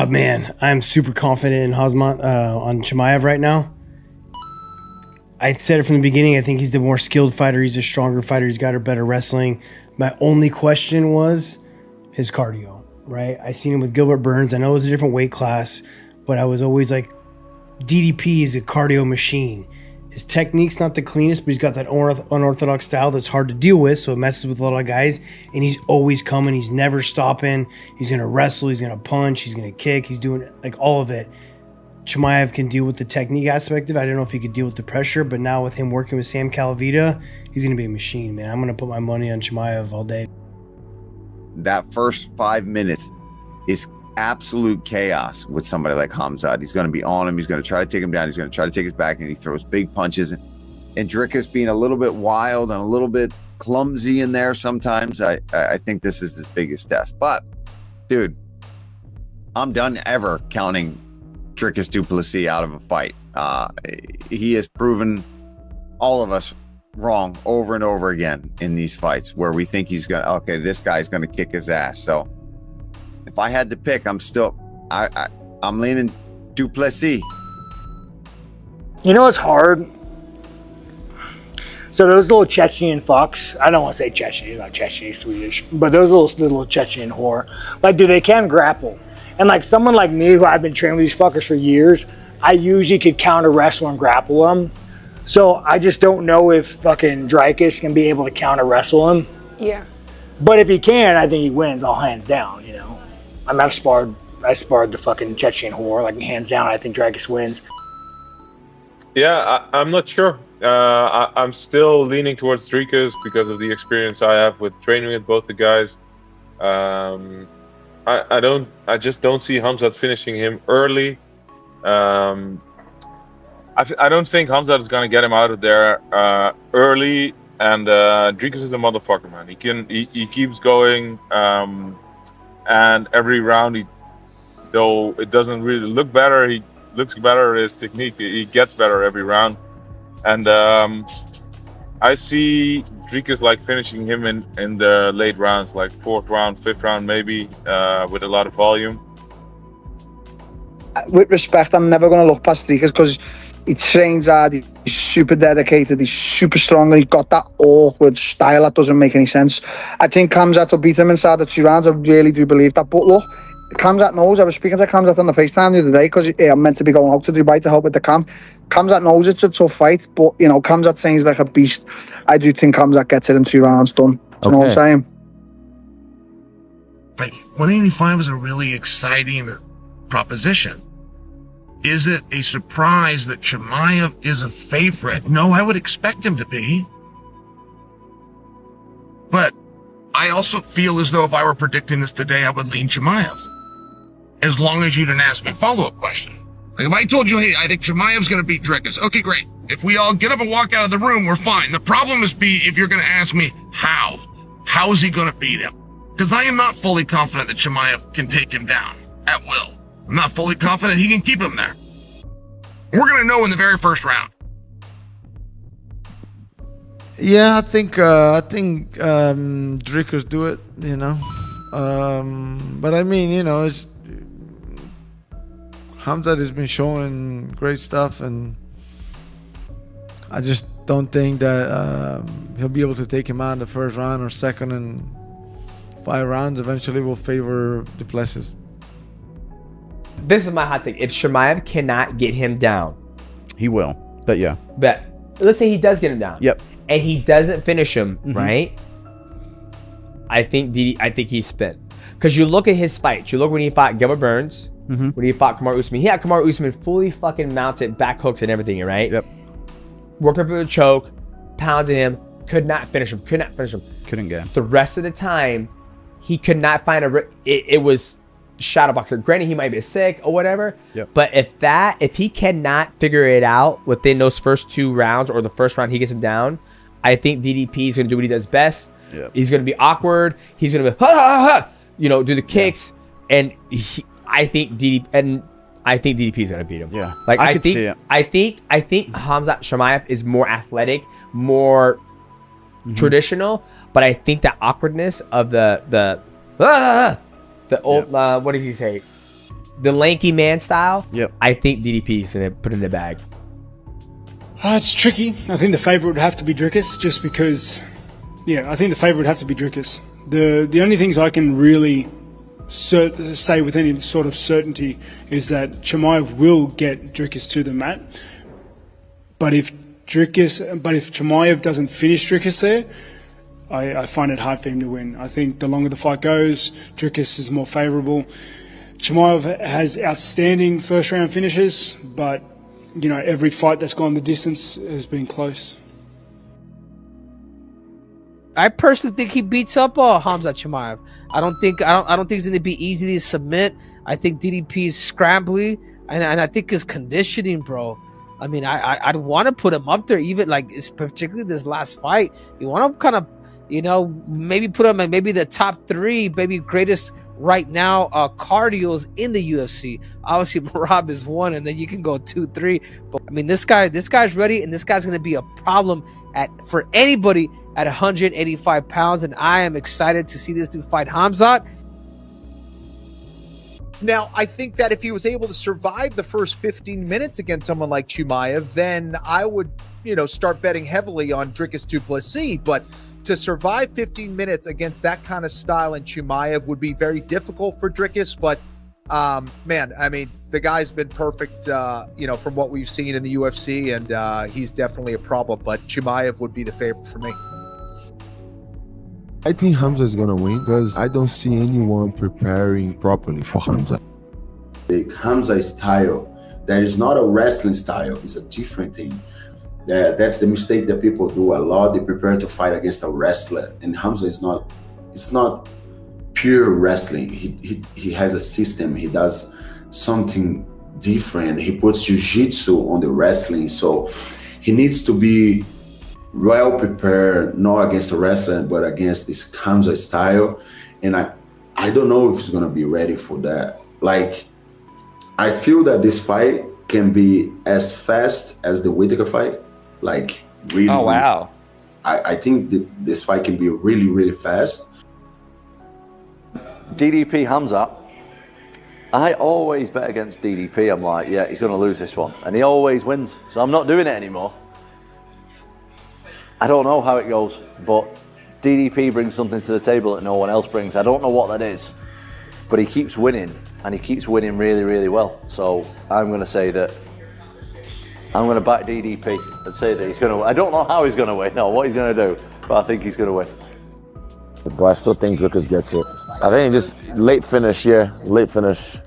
Oh, man. I'm super confident in Khamzat on Chimaev right now. I said it from the beginning. I think he's the more skilled fighter. He's a stronger fighter. He's got a better wrestling. My only question was his cardio, right? I seen him with Gilbert Burns. I know it was a different weight class, but I was always like, DDP is a cardio machine. His technique's not the cleanest, but he's got that unorthodox style that's hard to deal with, so it messes with a lot of guys, and he's always coming. He's never stopping. He's going to wrestle. He's going to punch. He's going to kick. He's doing like all of it. Chimaev can deal with the technique aspect of it. I don't know if he could deal with the pressure, but now with him working with Sam Calavita, he's going to be a machine, man. I'm going to put my money on Chimaev all day. That first 5 minutes is absolute chaos with somebody like Khamzat. He's going to be on him. He's going to try to take him down. He's going to try to take his back, and he throws big punches. And Dricus being a little bit wild and a little bit clumsy in there sometimes. I think this is his biggest test. But, dude, I'm done ever counting Dricus du Plessis out of a fight. He has proven all of us wrong over and over again in these fights where we think he's gonna, okay, this guy's gonna kick his ass. So if I had to pick, I'm leaning du Plessis. You know what's hard? So those little Chechen fucks, I don't want to say Chechen, he's not Chechen, he's Swedish, but those little Chechen whore, like, dude, they can grapple. And like someone like me, who I've been training with these fuckers for years, I usually could counter wrestle and grapple them. So I just don't know if fucking Dricus can be able to counter wrestle him. Yeah. But if he can, I think he wins all hands down, you know. I mean, I sparred the fucking Chechen whore, like hands down, I think Dricus wins. Yeah, I'm not sure. I'm still leaning towards Dricus because of the experience I have with training with both the guys. I just don't see Khamzat finishing him early. I don't think Khamzat is going to get him out of there early. And Dricus is a motherfucker, man. He keeps going, and every round, though it doesn't really look better, he looks better. His technique, he gets better every round. And I see Dricus like finishing him in the late rounds, like 4th round, 5th round, maybe, with a lot of volume. With respect, I'm never going to look past Dricus because he trains hard, he's super dedicated, he's super strong, and he's got that awkward style that doesn't make any sense. I think Khamzat will beat him inside the 2 rounds. I really do believe that. But look, Khamzat knows. I was speaking to Khamzat on the FaceTime the other day because I'm meant to be going out to Dubai to help with the camp. Khamzat knows it's a tough fight, but, you know, Khamzat trains like a beast. I do think Khamzat gets it in 2 rounds done. Do you know what I'm saying? Like, 185 is a really exciting proposition. Is it a surprise that Chimaev is a favorite? No, I would expect him to be. But I also feel as though if I were predicting this today, I would lean Chimaev. As long as you didn't ask me a follow-up question. Like if I told you, hey, I think Chimaev's going to beat Dricus. Okay, great. If we all get up and walk out of the room, we're fine. The problem is if you're going to ask me how. How is he going to beat him? Because I am not fully confident that Chimaev can take him down at will. I'm not fully confident he can keep him there. We're going to know in the very first round. Yeah, I think Dricus do it, you know. But I mean, you know, Khamzat has been showing great stuff, and I just don't think that he'll be able to take him out in the first round or second, and 5 rounds eventually will favor du Plessis. This is my hot take. If Chimaev cannot get him down, he will. But yeah. But let's say he does get him down. Yep. And he doesn't finish him, right? I think he's spent. Because you look at his fights. You look when he fought Gilbert Burns, when he fought Kamaru Usman. He had Kamaru Usman fully fucking mounted, back hooks and everything, right? Yep. Working for the choke, pounding him, could not finish him, Couldn't get him. The rest of the time, he could not find it was shadow boxer. Granted, he might be sick or whatever. Yep. But if he cannot figure it out within those first 2 rounds or the first round he gets him down, I think DDP is going to do what he does best. Yep. He's going to be awkward. He's going to be do the kicks, and I think DDP is going to beat him. Yeah, like I could see it. I think Khamzat Chimaev is more athletic, more traditional, but I think that awkwardness of the old what did he say? the lanky man style, Yep. I think DDP is going to put in the bag. It's tricky. I think the favourite would have to be Dricus, just because, I think the favourite would have to be Dricus. The only things I can really say with any sort of certainty is that Chimaev will get Dricus to the mat. But if Chimaev doesn't finish Dricus there, I find it hard for him to win. I think the longer the fight goes, Dricus is more favourable. Chimaev has outstanding first round finishes, but every fight that's gone the distance has been close. I personally think he beats up Khamzat Chimaev. I don't think it's going to be easy to submit. I think DDP is scrambly, and I think his conditioning, bro. I mean, I'd want to put him up there, even like it's particularly this last fight. You want to kind of, maybe put him at maybe the top 3, maybe greatest right now cardios in the UFC. Obviously, Merab is 1, and then you can go 2, 3. But I mean, this guy's ready, and this guy's going to be a problem for anybody at 185 pounds, and I am excited to see this dude fight Khamzat. Now, I think that if he was able to survive the first 15 minutes against someone like Chimaev, then I would, start betting heavily on Dricus du Plessis. But to survive 15 minutes against that kind of style in Chimaev would be very difficult for Dricus. But, man, I mean, the guy's been perfect, from what we've seen in the UFC, and he's definitely a problem. But Chimaev would be the favorite for me. I think Khamzat is going to win because I don't see anyone preparing properly for Khamzat. The Khamzat style, that is not a wrestling style, it's a different thing. That's the mistake that people do a lot. They prepare to fight against a wrestler, and Khamzat it's not pure wrestling. He has a system. He does something different. He puts jiu-jitsu on the wrestling, so he needs to be well prepared, not against a wrestler, but against this Khamzat style. And I don't know if he's gonna be ready for that. Like, I feel that this fight can be as fast as the Whittaker fight. Like, really. Oh, wow. I think this fight can be really, really fast. DDP Khamzat. I always bet against DDP. I'm like, yeah, he's gonna lose this one. And he always wins. So I'm not doing it anymore. I don't know how it goes, but DDP brings something to the table that no one else brings. I don't know what that is, but he keeps winning, and he keeps winning really, really well. So I'm going to say that I'm going to back DDP and say that he's going to win. I don't know how he's going to win, no, what he's going to do, but I think he's going to win. But I still think Dricus gets it. I think just late finish, late finish.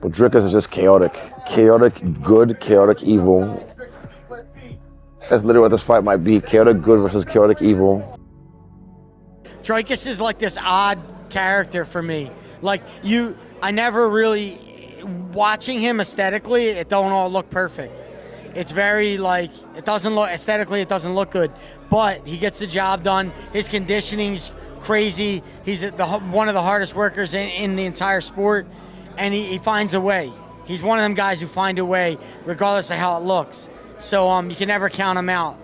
But Dricus is just chaotic. Chaotic good, chaotic evil. That's literally what this fight might be. Chaotic good versus chaotic evil. Dricus is like this odd character for me. Like, I never really, watching him aesthetically, it don't all look perfect. It's very like, it doesn't look, aesthetically it doesn't look good, but he gets the job done. His conditioning's crazy. He's one of the hardest workers in the entire sport, and he finds a way. He's one of them guys who find a way regardless of how it looks. So you can never count him out.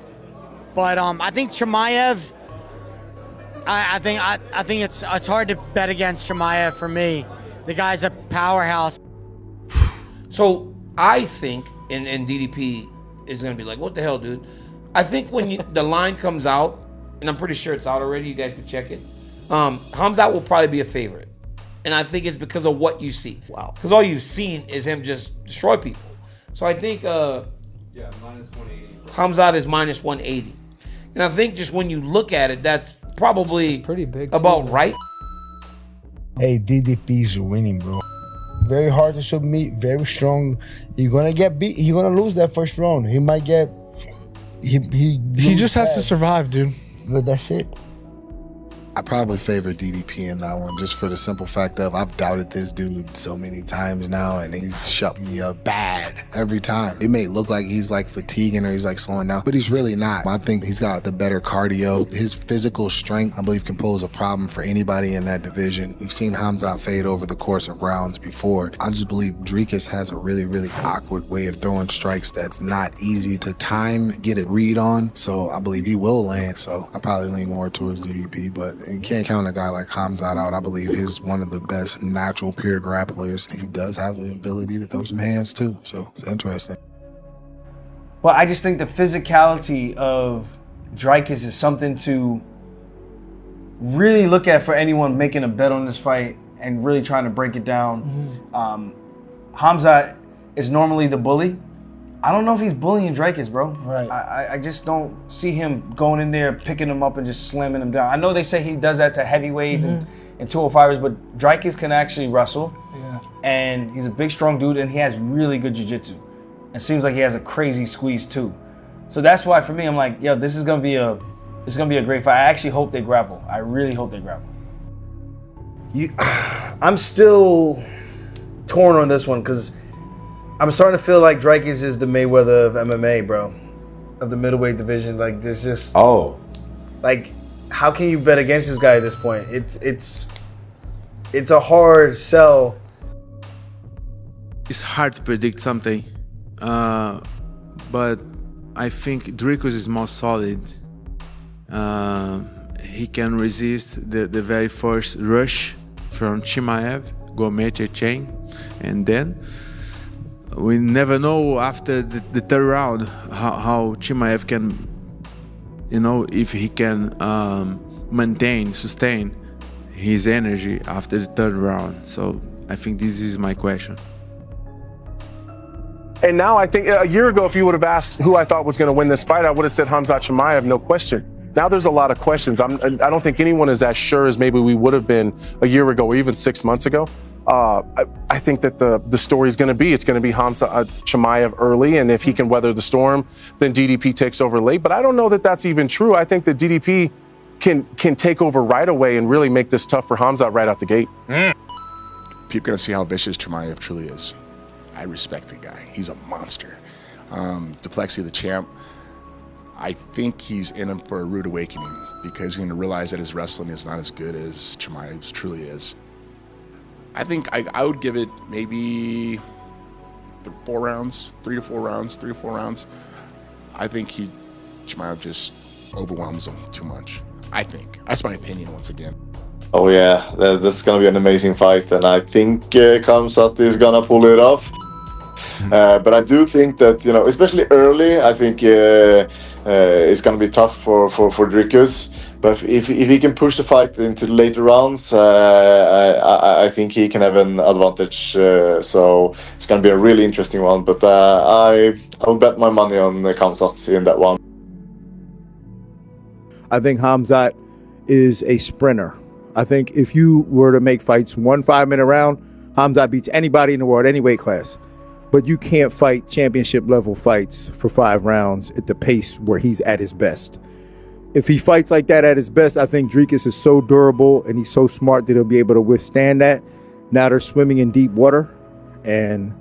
But I think Chimaev, I think it's hard to bet against Chimaev for me. The guy's a powerhouse. So I think, and DDP is gonna be like, what the hell, dude? I think when the line comes out, and I'm pretty sure it's out already, you guys can check it. Khamzat will probably be a favorite. And I think it's because of what you see. Wow. Because all you've seen is him just destroy people. So I think yeah, minus 180. Khamzat is minus 180. And I think just when you look at it, that's probably pretty big about too, right. Hey, DDP's winning, bro. Very hard to submit, very strong. You're gonna get beat. You're gonna lose that first round. He might get. He just has to survive, dude. But that's it. I probably favor DDP in that one, just for the simple fact of I've doubted this dude so many times now, and he's shut me up bad every time. It may look like he's like fatiguing or he's like slowing down, but he's really not. I think he's got the better cardio. His physical strength, I believe, can pose a problem for anybody in that division. We've seen Khamzat fade over the course of rounds before. I just believe Dricus has a really, really awkward way of throwing strikes that's not easy to time, get a read on. So I believe he will land. So I probably lean more towards DDP, but You can't count a guy like Khamzat out. I believe he's one of the best natural pure grapplers. He does have the ability to throw some hands too, so it's interesting. Well, I just think the physicality of Dricus is something to really look at for anyone making a bet on this fight and really trying to break it down. Khamzat is normally the bully. I don't know if he's bullying Dricus, bro. Right. I just don't see him going in there, picking him up and just slamming him down. I know they say he does that to heavyweights and 205ers, but Dricus can actually wrestle. Yeah. And he's a big, strong dude, and he has really good jiu-jitsu. It seems like he has a crazy squeeze too. So that's why for me, I'm like, yo, this is gonna be a great fight. I actually hope they grapple. I really hope they grapple. I'm still torn on this one because I'm starting to feel like Dricus is the Mayweather of MMA, bro, of the middleweight division. Like, there's just like, how can you bet against this guy at this point? It's a hard sell. It's hard to predict something, but I think Dricus is more solid. He can resist the very first rush from Chimaev, go major chain, and then we never know after the third round how Chimaev can, if he can sustain his energy after the third round. So I think this is my question. And now I think a year ago, if you would have asked who I thought was going to win this fight, I would have said Khamzat Chimaev, no question. Now there's a lot of questions. I don't think anyone is as sure as maybe we would have been a year ago or even 6 months ago. I think that the story is going to be, it's going to be Khamzat Chimaev early, and if he can weather the storm, then DDP takes over late. But I don't know that that's even true. I think that DDP can take over right away and really make this tough for Khamzat right out the gate. People gonna see how vicious Chimaev truly is. I respect the guy. He's a monster. Du Plessis, the champ, I think he's in him for a rude awakening because he's going to realize that his wrestling is not as good as Chimaev's truly is. I think I would give it maybe 4 rounds, 3 to 4 rounds. I think Chimaev just overwhelms him too much. I think. That's my opinion once again. Oh yeah, that's going to be an amazing fight, and I think Khamzat is going to pull it off. But I do think that, especially early, I think it's going to be tough for Dricus. But if he can push the fight into the later rounds, I think he can have an advantage. So it's going to be a really interesting one. But I will bet my money on Khamzat in that one. I think Khamzat is a sprinter. I think if you were to make fights 1 5-minute round, Khamzat beats anybody in the world, any weight class. But you can't fight championship level fights for 5 rounds at the pace where he's at his best. If he fights like that at his best, I think Dricus is so durable and he's so smart that he'll be able to withstand that. Now they're swimming in deep water, and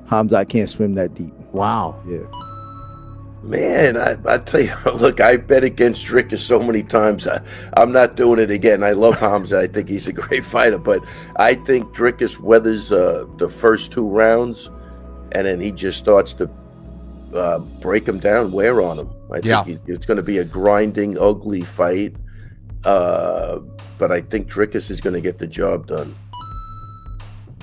Khamzat can't swim that deep. Wow. Yeah. Man, I tell you, look, I bet against Dricus so many times. I'm not doing it again. I love Khamzat. I think he's a great fighter, but I think Dricus weathers the first 2 rounds, and then he just starts to break him down, wear on him. I think it's going to be a grinding, ugly fight, but I think Dricus is going to get the job done.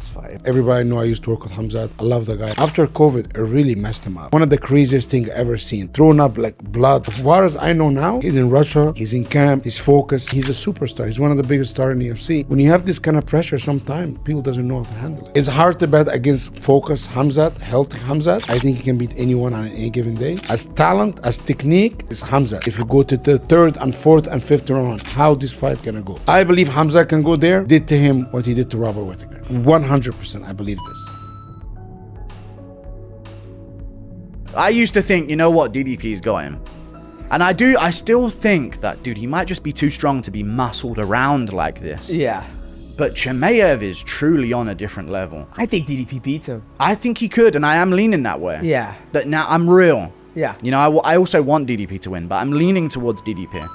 Fight. Everybody know I used to work with Khamzat. I love the guy. After COVID, it really messed him up. One of the craziest things I ever seen. Throwing up like blood. As far as I know now, he's in Russia, he's in camp, he's focused, he's a superstar. He's one of the biggest stars in the UFC. When you have this kind of pressure, sometimes people doesn't know how to handle it. It's hard to bet against focused Khamzat, healthy Khamzat. I think he can beat anyone on any given day. As talent, as technique, it's Khamzat. If you go to the 3rd and 4th and 5th round, how this fight gonna go? I believe Khamzat can go there. Did to him what he did to Robert Whittaker. 100%, I believe this. I used to think, DDP's got him. And I still think that, dude, he might just be too strong to be muscled around like this. Yeah. But Chimaev is truly on a different level. I think DDP beats him. I think he could, and I am leaning that way. Yeah. But now I'm real. Yeah. I also want DDP to win, but I'm leaning towards DDP.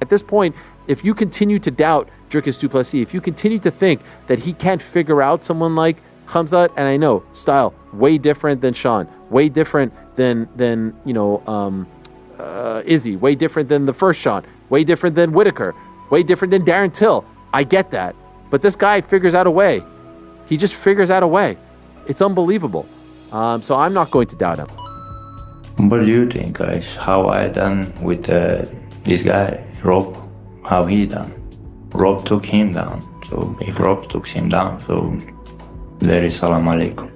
At this point, if you continue to doubt Dricus du Plessis, if you continue to think that he can't figure out someone like Khamzat, and I know style way different than Sean, way different than Izzy, way different than the first Sean, way different than Whittaker. Way different than Darren Till. I get that. But this guy figures out a way. He just figures out a way. It's unbelievable. So I'm not going to doubt him. What do you think, guys? How I done with this guy, Rob? How he done? Rob took him down. So if Rob took him down, so there is salam alaikum.